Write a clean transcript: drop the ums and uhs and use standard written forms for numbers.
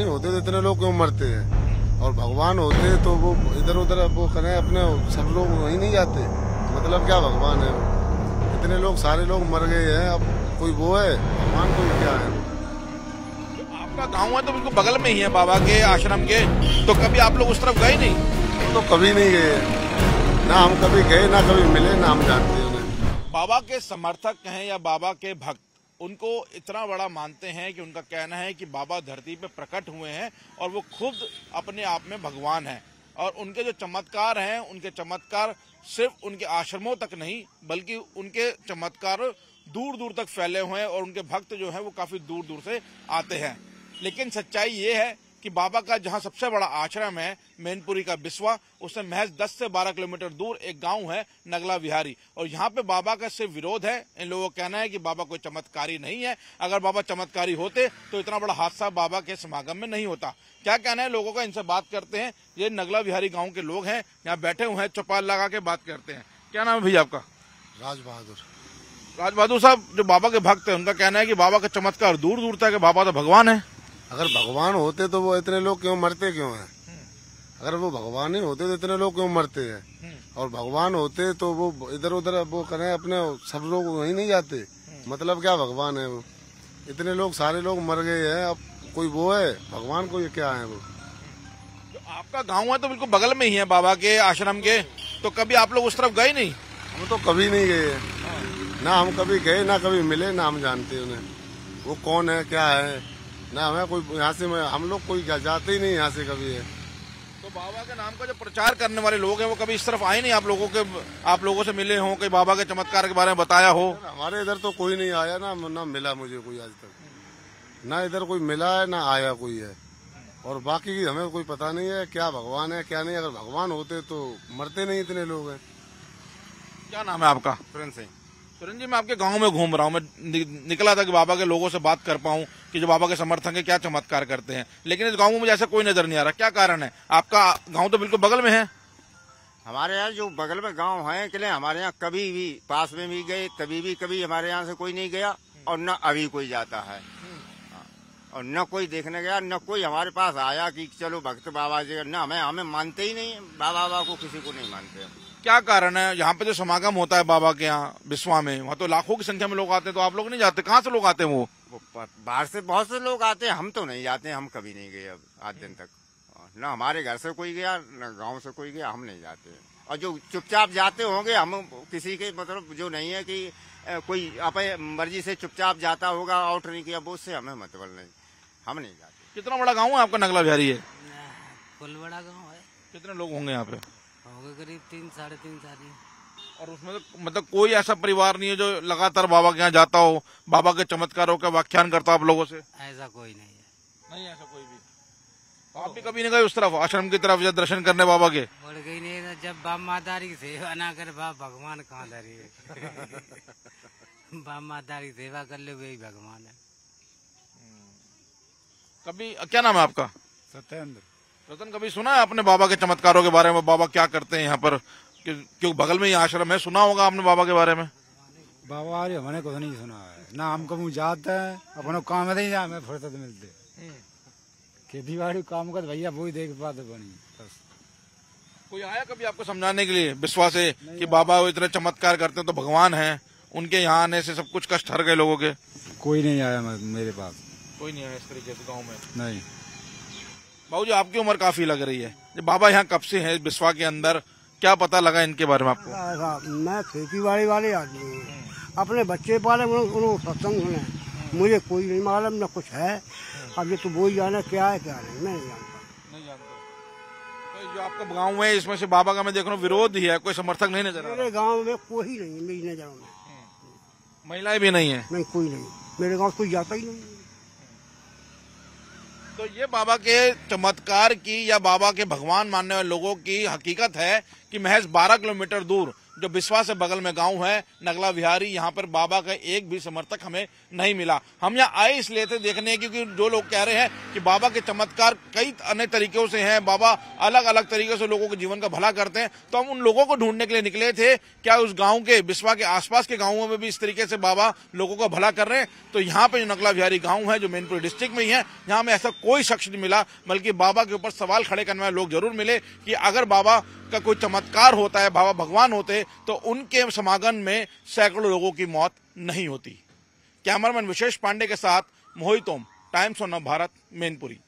नहीं होते तो इतने लोग क्यों मरते हैं, और भगवान होते तो वो इधर उधर वो करें अपने, सब लोग वहीं नहीं जाते। मतलब क्या भगवान है, इतने लोग सारे लोग मर गए हैं, अब कोई वो है भगवान, कोई क्या है। आपका गांव है तो बिल्कुल बगल में ही है बाबा के आश्रम के, तो कभी आप लोग उस तरफ गए नहीं? हम तो कभी नहीं गए, ना हम कभी गए, ना कभी मिले, ना हम जानते हैं उन्हें। बाबा के समर्थक हैं या बाबा के भक्त उनको इतना बड़ा मानते हैं कि उनका कहना है कि बाबा धरती पे प्रकट हुए हैं और वो खुद अपने आप में भगवान हैं, और उनके जो चमत्कार हैं, उनके चमत्कार सिर्फ उनके आश्रमों तक नहीं बल्कि उनके चमत्कार दूर दूर तक फैले हुए हैं, और उनके भक्त जो हैं वो काफी दूर दूर से आते हैं। लेकिन सच्चाई ये है कि बाबा का जहां सबसे बड़ा आश्रम है मैनपुरी का बिस्वा, उससे महज 10 से 12 किलोमीटर दूर एक गांव है नगला विहारी, और यहाँ पे बाबा का सिर्फ विरोध है। इन लोगों का कहना है कि बाबा कोई चमत्कारी नहीं है, अगर बाबा चमत्कारी होते तो इतना बड़ा हादसा बाबा के समागम में नहीं होता। क्या कहना है लोगों का, इनसे बात करते हैं। ये नगला विहारी गाँव के लोग हैं, यहाँ बैठे हुए हैं, चौपाल लगा के बात करते हैं। क्या नाम है भैया आपका? राज बहादुर। राज बहादुर साहब, जो बाबा के भक्त है उनका कहना है कि बाबा का चमत्कार दूर दूर तक है, बाबा तो भगवान है। अगर भगवान होते तो वो इतने लोग क्यों मरते क्यों हैं? अगर वो भगवान ही होते तो इतने लोग क्यों मरते हैं, और भगवान होते तो वो इधर उधर वो करें अपने, सब लोग वहीं नहीं जाते। मतलब क्या भगवान है, वो इतने लोग सारे लोग मर गए हैं, अब कोई वो है भगवान, कोई क्या है वो। तो आपका गांव है तो बिल्कुल बगल में ही है बाबा के आश्रम के, तो कभी आप लोग उस तरफ गए नहीं? हम तो कभी नहीं गए, ना हम कभी गए, ना कभी मिले, ना हम जानते उन्हें, वो कौन है क्या है, ना हमें कोई यहाँ से, हम लोग कोई जाते ही नहीं यहाँ से कभी है। तो बाबा के नाम का जो प्रचार करने वाले लोग हैं वो कभी इस तरफ आए नहीं आप लोगों से मिले हों, कोई बाबा के चमत्कार के बारे में बताया हो? हमारे इधर तो कोई नहीं आया, ना मिला मुझे कोई आज तक, ना इधर कोई मिला है ना आया कोई है, और बाकी की हमें कोई पता नहीं है क्या भगवान है क्या नहीं। अगर भगवान होते तो मरते नहीं इतने लोग हैं। क्या नाम है आपका? सुरेंद्र सिंह। सुरेंद्र जी, मैं आपके गांव में घूम रहा हूं, मैं निकला था कि बाबा के लोगों से बात कर पाऊं कि जो बाबा के समर्थक है क्या चमत्कार करते हैं, लेकिन इस गांव में मुझे ऐसा कोई नजर नहीं आ रहा। क्या कारण है? आपका गांव तो बिल्कुल बगल में है। हमारे यहाँ जो बगल में गांव है किले, हमारे यहाँ कभी भी पास में भी गए, तभी भी कभी हमारे यहाँ से कोई नहीं गया, और न अभी कोई जाता है, और न कोई देखने गया, न कोई हमारे पास आया कि चलो भक्त बाबा जी, न हमें मानते ही नहीं, बाबा को किसी को नहीं मानते। क्या कारण है? यहाँ पे जो समागम होता है बाबा के यहाँ बिस्वा में, वहाँ तो लाखों की संख्या में लोग आते हैं, तो आप लोग नहीं जाते? कहाँ से लोग आते हैं? वो बाहर से बहुत से लोग आते हैं, हम तो नहीं जाते, हम कभी नहीं गए अब आज दिन तक, न हमारे घर से कोई गया न गांव से कोई गया, हम नहीं जाते। और जो चुपचाप जाते होंगे, हम किसी के मतलब जो नहीं है कि कोई अपने मर्जी से चुपचाप जाता होगा, आउट नहीं किया, वो उससे हमें मतलब नहीं, हम नहीं जाते। कितना बड़ा गाँव है आपका नगला विहारी? है फुल बड़ा गाँव है। कितने लोग होंगे यहाँ पे? होगा करीब 3-3.5 साल। और उसमें तो मतलब कोई ऐसा परिवार नहीं है जो लगातार बाबा के यहाँ जाता हो, बाबा के चमत्कारों का व्याख्यान करता आप लोगों से? ऐसा कोई नहीं है। नहीं ऐसा कोई भी? आप भी कभी नहीं गए उस तरफ आश्रम की तरफ या दर्शन करने बाबा के? बोल गई नहीं, जब बाप मातारी की सेवा ना करे बाप भगवान कहाँ धरी है। बाप मातारी की सेवा कर ले वही भगवान है। कभी क्या नाम है आपका? सत्येंद्र। रतन, कभी सुना है आपने बाबा के चमत्कारों के बारे में? बाबा क्या करते हैं यहाँ पर? क्यों बगल में ही आश्रम है, सुना होगा आपने बाबा के बारे में? बाबा वाले हमने कुछ नहीं सुना है, ना हम कभी जाते हैं, अपने काम में नहीं जा, हमें फुर्सत मिलते खेती बाड़ी काम कर भैया वही देख पाते बनी बस। कोई आया कभी आपको समझाने के लिए विश्वास है कि बाबा वो इतने चमत्कार करते हैं तो भगवान है, उनके यहाँ आने से सब कुछ कष्ट हर गए लोगों के? कोई नहीं आया मेरे पास। कोई नहीं आया इस तरीके से गाँव में? नहीं। बाबू जी, आपकी उम्र काफी लग रही है, जब बाबा यहाँ कब से है बिस्वा के अंदर, क्या पता लगा इनके बारे में आपको? मैं खेती बाड़ी वाले आदमी हूँ, अपने बच्चे पाले, उन्होंने सत्संग सुने, मुझे कोई नहीं मालूम न कुछ है। अब ये तो वो ही जाने क्या है क्या नहीं, मैं नहीं जानता। नहीं जानते? तो जो आपका गाँव है इसमें से बाबा का मैं देख रहा हूँ विरोध ही है, कोई समर्थक नहीं नजर आ रहा? मेरे गाँव में कोई नहीं, मेरी नजरों में महिलाएं भी नहीं है? नहीं, कोई नहीं, मेरे गाँव कोई जाता ही नहीं। तो ये बाबा के चमत्कार की या बाबा के भगवान मानने वाले लोगों की हकीकत है कि महज 12 किलोमीटर दूर जो बिस्वा से बगल में गांव है नगला विहारी, यहाँ पर बाबा का एक भी समर्थक हमें नहीं मिला। हम यहाँ आए इसलिए थे देखने, क्योंकि जो लोग कह रहे हैं कि बाबा के चमत्कार कई अन्य तरीकों से हैं, बाबा अलग अलग तरीके से लोगों के जीवन का भला करते हैं, तो हम उन लोगों को ढूंढने के लिए निकले थे। क्या उस गाँव के बिस्वा के आसपास के गाँवों में भी इस तरीके से बाबा लोगों का भला कर रहे हैं? तो यहाँ पे जो नगला विहारी गाँव है जो मैनपुरी डिस्ट्रिक्ट में ही है, यहाँ में ऐसा कोई शख्स नहीं मिला, बल्कि बाबा के ऊपर सवाल खड़े करने वाले लोग जरूर मिले कि अगर बाबा का कोई चमत्कार होता है, बाबा भगवान होते, तो उनके समागम में सैकड़ों लोगों की मौत नहीं होती। कैमरामैन विशेष पांडे के साथ मोहित ओम, टाइम्स ऑफ नव भारत, मैनपुरी।